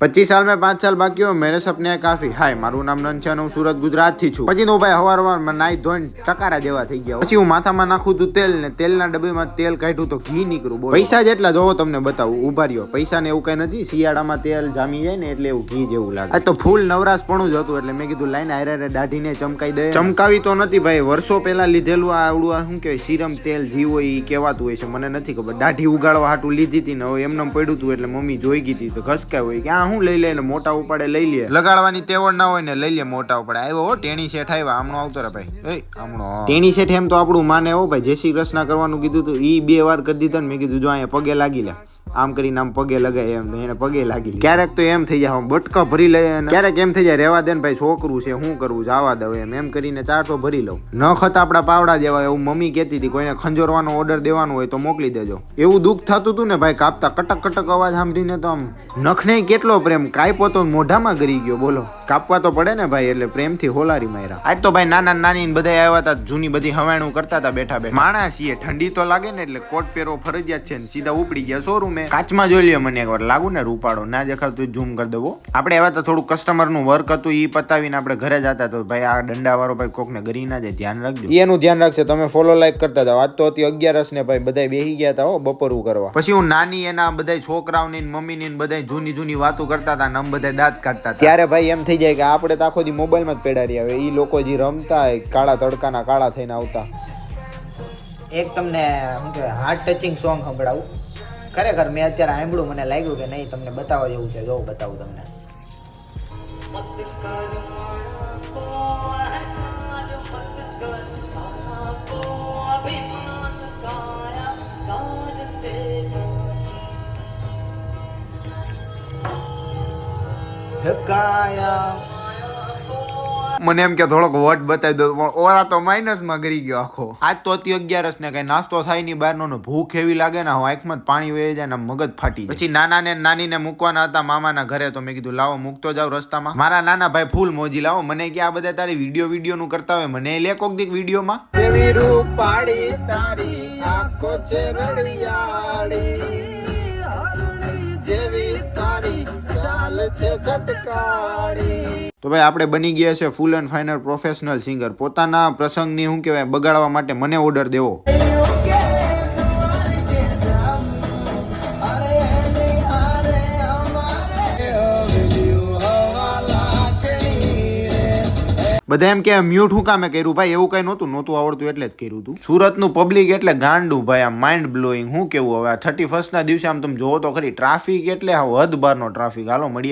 25 साल में 5 साल बाकी हो मेरे सपने हैं काफी हाय મારું નામ નંદ છે અને હું સુરત ગુજરાત થી છું પછી નો ભાઈ હવારમાં નાઈ ધોઈને ટકારા જેવા થઈ ગયા પછી હું માથામાં નાખું તું તેલ ને તેલના ડબ્બીમાં તેલ કાઢ્યું તો ઘી નીકળું પૈસા જેટલા જોવો તમને બતાવું ઉભા રહ્યો પૈસા ને એવું કઈ નથી શિયાળામાં તેલ જામી જાય ને એટલે એવું ઘી જેવું લાગે આ તો ફૂલ નવરાશ પણ જ હતું એટલે મેં કીધું લાઈને હારે દાઢીને ચમકાઈ દે ચમકાવી તો નથી ભાઈ વર્ષો પહેલા લીધેલું આ આવડું શું કહેવાય સીરમ તેલ જી હોય એ કહેવાતું હોય છે મને નથી ખબર દાઢી ઉગાડવા હાટું લીધી હતી ને હવે એમને પડ્યું હતું એટલે મમ્મી જોઈ ગઈ હતી તો ઘસકાય હોય કે આ હું લઈ લઈને મોટા ઉપાડે લઈ લે લગાડવાની તેવડ ના હોય ને લઈ લે મોટા ઉપાડે આવ્યો ટેણી શેઠ આવ્યા હમણો આવતો રે ભાઈ હમણો ટેણી શેઠ એમ તો આપણું માને હો ભાઈ જય શ્રી કૃષ્ણ કરવાનું કીધું તું ઈ 2 વાર કરી દીધો ને મેં કીધું જો અહીંયા પગે લાગી લે આમ કરીને આમ પગે લગાય એમ એને પગે લાગી ક્યારેક તો એમ થઈ જાય બટકા ભરી લે ક્યારેક એમ થઈ જાય રેવા દે ને ભાઈ છોકરું છે શું કરવું જવા દઉં એમ કરીને 400 ભરી લઉં ન ખત આપડા પાવડા જેવા એવું મમ્મી કહેતી હતી કોઈને ખંજોરવાનો ઓર્ડર દેવાનો હોય તો મોકલી દેજો એવું દુઃખ થતું હતું ને ભાઈ કાપતા કટક કટક અવાજ સાંભળીને તો આમ નખને કેટલો પ્રેમ કાપ્યો તો મોઢામાં ગરી ગયો બોલો કાપવા તો પડે ને ભાઈ એટલે પ્રેમથી હોલારી માર્યા આજ તો ભાઈ નાના નાની બધા આવ્યા હતા જૂની બધી હવાણું કરતા હતા બેઠા બેઠા માણસ છીએ ઠંડી તો લાગે ને એટલે કોટ પહેરવો ફરજિયાત છે ને સીધા ઉપડી ગયા શોરૂમે કાચમાં જોઈ લ્યો મને એકવાર લાગુ ને રૂપાડો ના દેખાતું ઝૂમ કરી દેવો આપણે એવા તો થોડું કસ્ટમર નું વર્ક હતું એ પતાવીને આપણે ઘરે જતા તો ભાઈ આ દંડા વાળો ભાઈ કોક ને ગરી ના જાય ધ્યાન રાખજો એનું ધ્યાન રાખશે તમે ફોલો લાઈક કરતા હતા આજ તો હતી 11 ને ભાઈ બધા બેસી ગયા હતા બપોરું કરવા પછી હું નાની એના બધા છોકરાઓની મમ્મી ની બધા જૂની વાતો કરતા હતા ને બધા દાંત કાઢતા ત્યારે ભાઈ એમ થઈ જાય કે આપણે તો આખો દી મોબાઈલ માં જ પેડા રહ્યા હવે ઈ લોકો જે રમતા કાળા તડકાના કાળા થઈને આવતા એક તમને શું કહેવાય હાર્ટ ટચિંગ સોંગ સંભળાવું ખરેખર મેં અત્યારે સાંભળ્યું મને લાગ્યું કે નહીં તમને બતાવવા જેવું છે જો બતાવું તમને મને એમ કે થોડોક વોટ બતાવી દો પણ ઓરા તો માઇનસ માં ગરી ગયો આખો આજ તો અતિ 11 ને કઈ નાસ્તો થાય ની બહારનો ને ભૂખ એવી લાગે ને આંખમાં પાણી વહી જાય ને મગજ ફાટી પછી નાના ને નાની ને મૂકવાના હતા મામાના ઘરે તો મેં કીધું લાવો મૂકતો જાવ રસ્તામાં મારા નાના ભાઈ ફૂલ મોજી લાવો મને કે આ બધા તારી વિડીયો નું કરતા હોય મને લે કોક દીક વિડીયોમાં એવી રૂપ પાડી તારી આંખો છે રડિયાળી જેવી તારી ચાલ છે ખટકાળી તો ભાઈ આપણે બની ગયા છે full and final professional singer પોતાના પ્રસંગની શું કહેવાય બગાડવા માટે મને ઓર્ડર દેવો બધા એમ કે મ્યુટ હું કામે કર્યું ભાઈ એવું કઈ નહોતું આવડતું એટલે જ કર્યું હતું સુરતનું પબ્લિક એટલે ગાંડું ભાઈ આમ માઇન્ડ બ્લોઈંગ હું કેવું હવે 31st ના દિવસે આમ તમે જોવો તો ખરી ટ્રાફિક એટલે હદ બારનો ટ્રાફિક હાલો મળીએ